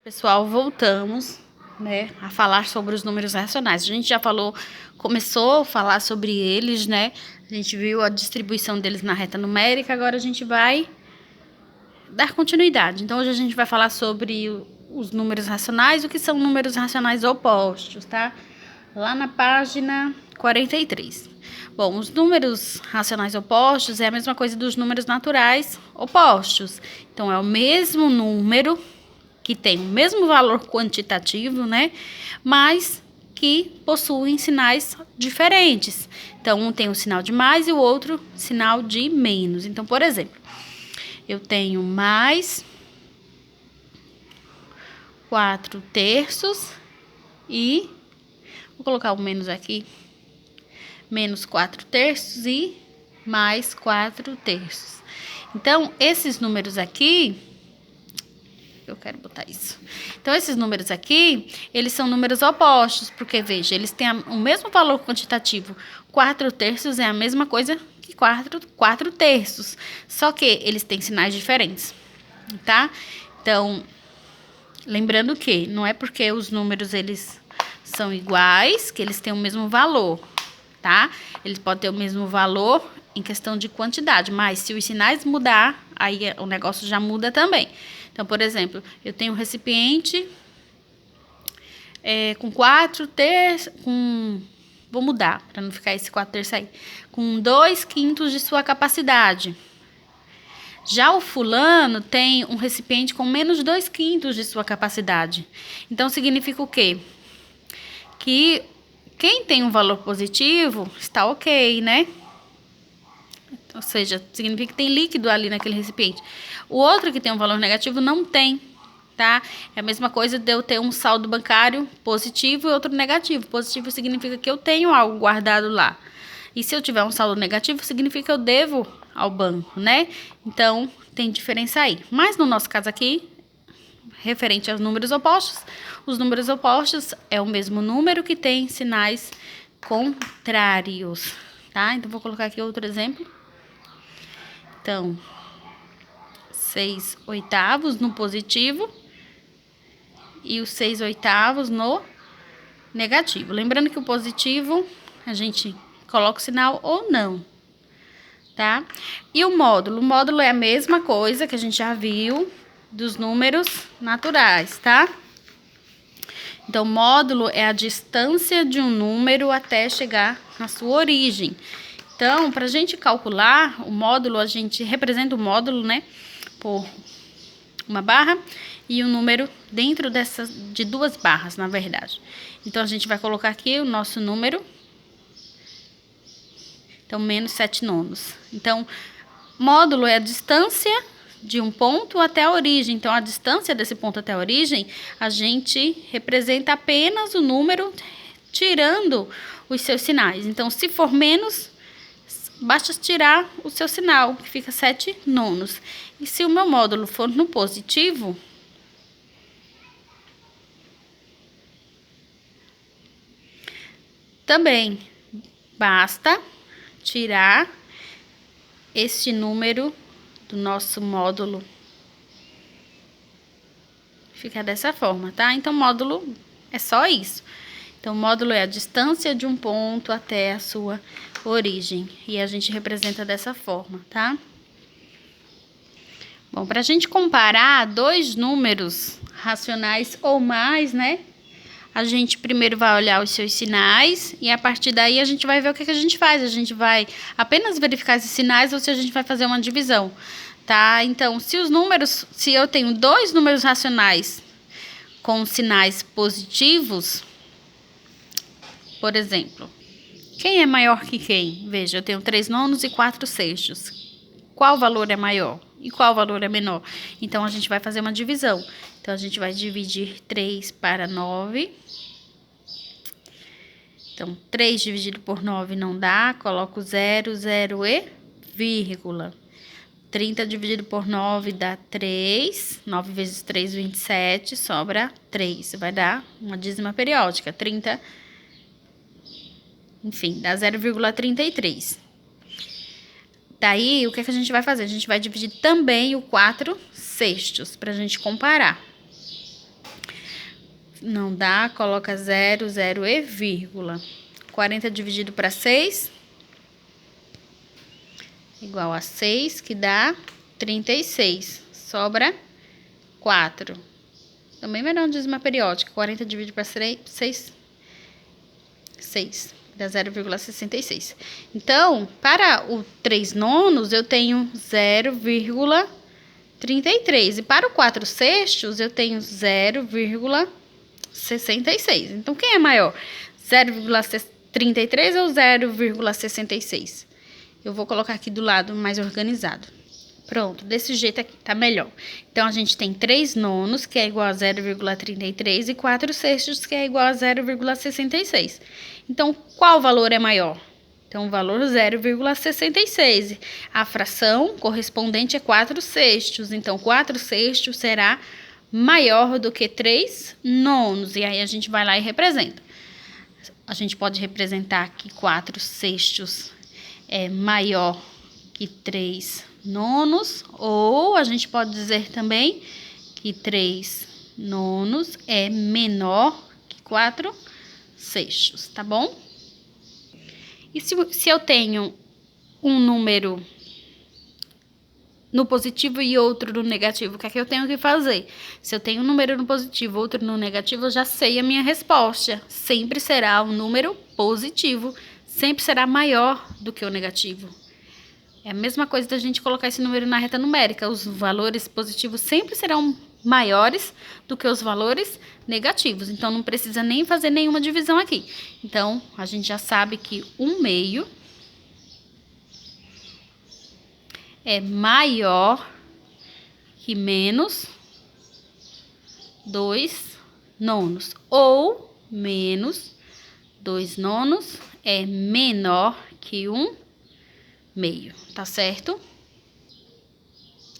Pessoal, voltamos, né, a falar sobre os números racionais. A gente já começou a falar sobre eles, né? A gente viu a distribuição deles na reta numérica, agora a gente vai dar continuidade. Então, hoje a gente vai falar sobre os números racionais, o que são números racionais opostos, tá? Lá na página 43. Bom, os números racionais opostos é a mesma coisa dos números naturais opostos. Então, é o mesmo número que tem o mesmo valor quantitativo, né? Mas que possuem sinais diferentes. Então, um tem o sinal de mais e o outro sinal de menos. Então, por exemplo, eu tenho mais 4/3 e vou colocar o menos aqui, menos 4/3 e mais 4/3. Então, esses números aqui, eu quero botar isso. Então, esses números aqui, eles são números opostos, porque, veja, eles têm o mesmo valor quantitativo. 4/3 é a mesma coisa que 4/3, só que eles têm sinais diferentes, tá? Então, lembrando que não é porque os números, eles são iguais, que eles têm o mesmo valor, tá? Eles podem ter o mesmo valor em questão de quantidade, mas se os sinais mudar, aí o negócio já muda também. Então, por exemplo, eu tenho um recipiente com 4/3, vou mudar, para não ficar esse 4/3 aí, com 2/5 de sua capacidade. Já o fulano tem um recipiente com menos 2/5 de sua capacidade. Então, significa o quê? Que quem tem um valor positivo está ok, né? Ou seja, significa que tem líquido ali naquele recipiente. O outro que tem um valor negativo não tem, tá? É a mesma coisa de eu ter um saldo bancário positivo e outro negativo. Positivo significa que eu tenho algo guardado lá. E se eu tiver um saldo negativo, significa que eu devo ao banco, né? Então, tem diferença aí. Mas no nosso caso aqui, referente aos números opostos, os números opostos é o mesmo número que tem sinais contrários, tá? Então, vou colocar aqui outro exemplo. Então, 6/8 no positivo e os 6/8 no negativo. Lembrando que o positivo a gente coloca o sinal ou não, tá? E o módulo? O módulo é a mesma coisa que a gente já viu dos números naturais, tá? Então, módulo é a distância de um número até chegar na sua origem. Então, para a gente calcular o módulo, a gente representa o módulo, né, por uma barra e um número dentro de duas barras, na verdade. Então, a gente vai colocar aqui o nosso número. Então, menos 7/9. Então, módulo é a distância de um ponto até a origem. Então, a distância desse ponto até a origem, a gente representa apenas o número tirando os seus sinais. Então, se for menos, basta tirar o seu sinal, que fica 7/9. E se o meu módulo for no positivo, também basta tirar este número do nosso módulo. Fica dessa forma, tá? Então, módulo é só isso. Então, módulo é a distância de um ponto até a sua origem. E a gente representa dessa forma, tá? Bom, para a gente comparar dois números racionais ou mais, né? A gente primeiro vai olhar os seus sinais e a partir daí a gente vai ver o que a gente faz. A gente vai apenas verificar esses sinais ou se a gente vai fazer uma divisão, tá? Então, se eu tenho dois números racionais com sinais positivos, por exemplo, quem é maior que quem? Veja, eu tenho 3/9 e 4/6. Qual valor é maior e qual valor é menor? Então, a gente vai fazer uma divisão. Então, a gente vai dividir 3 para 9. Então, 3 dividido por 9 não dá. Coloco 0, 0 e vírgula. 30 dividido por 9 dá 3. 9 vezes 3, 27. Sobra 3. Vai dar uma dízima periódica. 30, enfim, dá 0,33. Daí, o que a gente vai fazer? A gente vai dividir também o 4/6 para a gente comparar. Não dá, coloca 0, 0 e vírgula. 40 dividido para 6, igual a 6, que dá 36. Sobra 4. Também menor no dízimo periódico. 40 dividido para 6, 6. Dá 0,66. Então, para o 3 nonos, eu tenho 0,33. E para o 4 sextos, eu tenho 0,66. Então, quem é maior? 0,33 ou 0,66? Eu vou colocar aqui do lado mais organizado. Pronto, desse jeito aqui, tá melhor. Então, a gente tem 3 nonos, que é igual a 0,33, e 4 sextos, que é igual a 0,66. Então, qual valor é maior? Então, o valor 0,66. A fração correspondente é 4 sextos. Então, 4 sextos será maior do que 3 nonos. E aí, a gente vai lá e representa. A gente pode representar que 4 sextos é maior que 3 nonos. Ou a gente pode dizer também que 3 nonos é menor que 4 sextos, tá bom? E se eu tenho um número no positivo e outro no negativo, o que é que eu tenho que fazer? Se eu tenho um número no positivo, outro no negativo, eu já sei a minha resposta. Sempre será um número positivo, sempre será maior do que o negativo. É a mesma coisa da gente colocar esse número na reta numérica. Os valores positivos sempre serão maiores do que os valores negativos. Então, não precisa nem fazer nenhuma divisão aqui. Então, a gente já sabe que 1/2 é maior que menos 2 nonos. Ou menos 2 nonos é menor que 1/2, tá certo?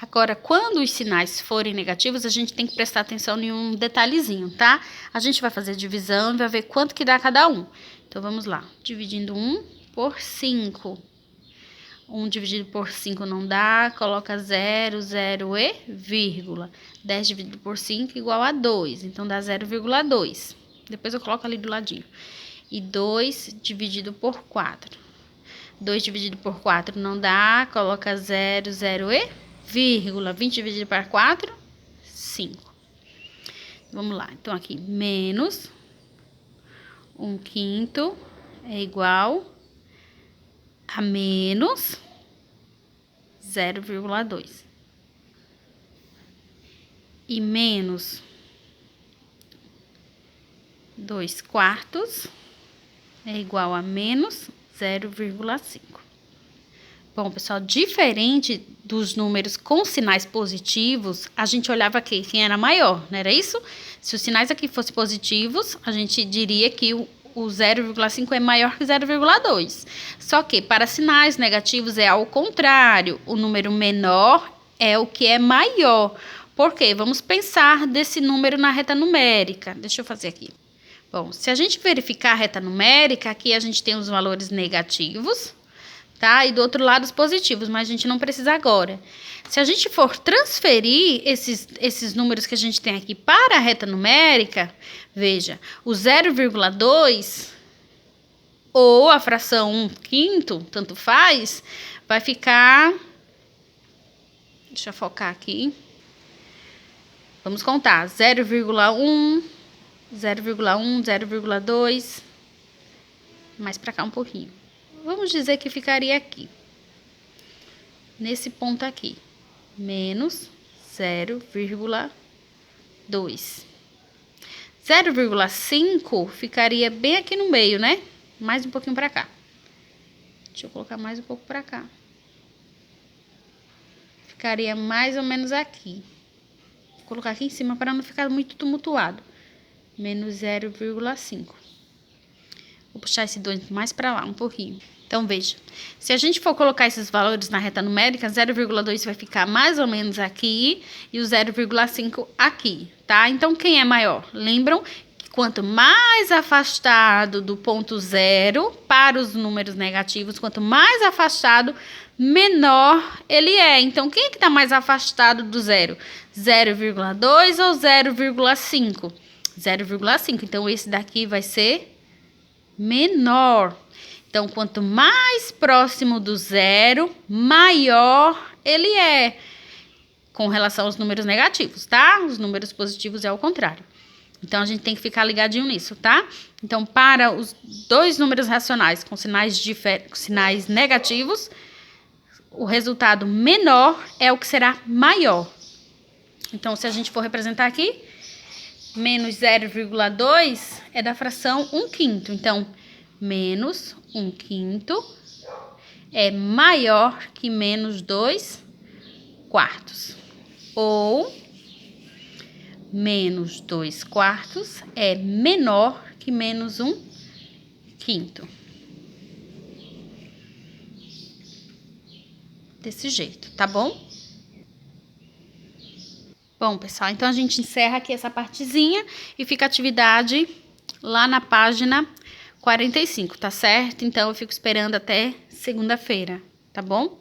Agora, quando os sinais forem negativos, a gente tem que prestar atenção em um detalhezinho, tá? A gente vai fazer divisão e vai ver quanto que dá cada um. Então, vamos lá. Dividindo 1 por 5. 1 dividido por 5 não dá, coloca 0, 0 e vírgula. 10 dividido por 5 igual a 2, então dá 0,2. Depois eu coloco ali do ladinho. E 2 dividido por 4. 2 dividido por 4 não dá, coloca 0, 0 e vírgula. 20 dividido por 4, 5. Vamos lá, então aqui, menos 1/5 é igual a menos 0,2. E menos 2/4 é igual a menos 0,5. Bom, pessoal, diferente dos números com sinais positivos, a gente olhava aqui quem era maior, não era isso? Se os sinais aqui fossem positivos, a gente diria que o 0,5 é maior que 0,2. Só que para sinais negativos é ao contrário. O número menor é o que é maior. Por quê? Vamos pensar desse número na reta numérica. Deixa eu fazer aqui. Bom, se a gente verificar a reta numérica, aqui a gente tem os valores negativos, tá? E do outro lado os positivos, mas a gente não precisa agora. Se a gente for transferir esses números que a gente tem aqui para a reta numérica, veja, o 0,2 ou a fração 1/5, tanto faz, vai ficar... Deixa eu focar aqui. Vamos contar, 0,1, 0,1, 0,2, mais para cá um pouquinho. Vamos dizer que ficaria aqui, nesse ponto aqui, menos 0,2. 0,5 ficaria bem aqui no meio, né? Mais um pouquinho para cá. Deixa eu colocar mais um pouco para cá. Ficaria mais ou menos aqui. Vou colocar aqui em cima para não ficar muito tumultuado. Menos 0,5. Vou puxar esse 2 mais para lá, um pouquinho. Então, veja. Se a gente for colocar esses valores na reta numérica, 0,2 vai ficar mais ou menos aqui e o 0,5 aqui, tá? Então, quem é maior? Lembram que quanto mais afastado do ponto zero para os números negativos, quanto mais afastado, menor ele é. Então, quem é que está mais afastado do zero? 0,2 ou 0,5? 0,5. Então, esse daqui vai ser menor. Então, quanto mais próximo do zero, maior ele é. Com relação aos números negativos, tá? Os números positivos é ao contrário. Então, a gente tem que ficar ligadinho nisso, tá? Então, para os dois números racionais com sinais negativos, o resultado menor é o que será maior. Então, se a gente for representar aqui, menos 0,2 é da fração 1/5. Então, menos 1/5 é maior que menos 2/4. Ou menos 2/4 é menor que menos 1/5. Desse jeito, tá bom? Bom, pessoal, então a gente encerra aqui essa partezinha e fica a atividade lá na página 45, tá certo? Então, eu fico esperando até segunda-feira, tá bom?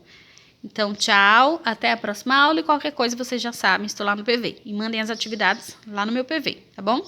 Então, tchau, até a próxima aula e qualquer coisa vocês já sabem, estou lá no PV. E mandem as atividades lá no meu PV, tá bom?